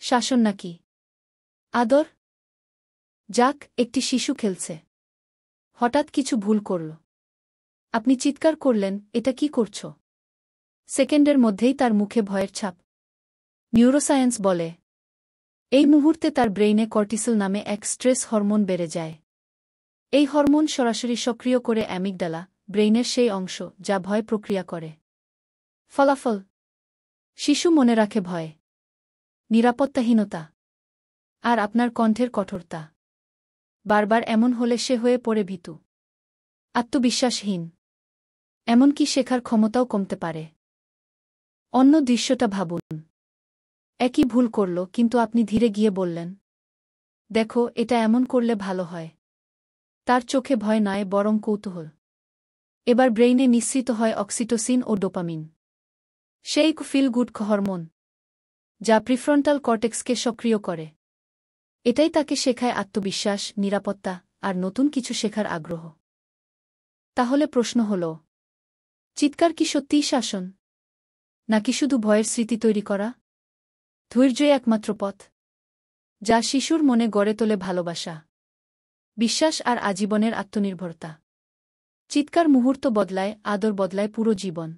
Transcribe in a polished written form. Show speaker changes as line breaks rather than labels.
শাসন নাকি আদর? যাক, একটি শিশু খেলছে। হঠাৎ কিছু ভুল করল। আপনি চিৎকার করলেন, এটা কি করছ? সেকেন্ডের মধ্যেই তার মুখে ভয়ের ছাপ। নিউরোসায়েন্স বলে, এই মুহূর্তে তার ব্রেইনে কর্টিসল নামে এক স্ট্রেস হরমোন বেড়ে যায়। এই হরমোন সরাসরি সক্রিয় করে অ্যামিগডালা, ব্রেইনের সেই অংশ যা ভয় প্রক্রিয়া করে। ফলাফল, শিশু মনে রাখে ভয়, নিরাপত্তাহীনতা আর আপনার কণ্ঠের কঠোরতা। বারবার এমন হলে সে হয়ে পড়ে ভীতু, আত্মবিশ্বাসহীন, এমনকি শেখার ক্ষমতাও কমতে পারে। অন্য দৃশ্যটা ভাবুন। একই ভুল করল, কিন্তু আপনি ধীরে গিয়ে বললেন, দেখো, এটা এমন করলে ভালো হয়। তার চোখে ভয় নয়, বরং কৌতূহল। এবার ব্রেইনে নিঃসৃত হয় অক্সিটোসিন ও ডোপামিন, সেই ফিল গুড হরমোন যা প্রিফ্রন্টাল কর্টেক্সকে সক্রিয় করে। এটাই তাকে শেখায় আত্মবিশ্বাস, নিরাপত্তা আর নতুন কিছু শেখার আগ্রহ। তাহলে প্রশ্ন হল, চিৎকার কি সত্যিই শাসন, নাকি শুধু ভয়ের স্মৃতি তৈরি করা? ধৈর্যই একমাত্র পথ, যা শিশুর মনে গড়ে তোলে ভালোবাসা, বিশ্বাস আর আজীবনের আত্মনির্ভরতা। চিৎকার মুহূর্ত বদলায়, আদর বদলায় পুরো জীবন।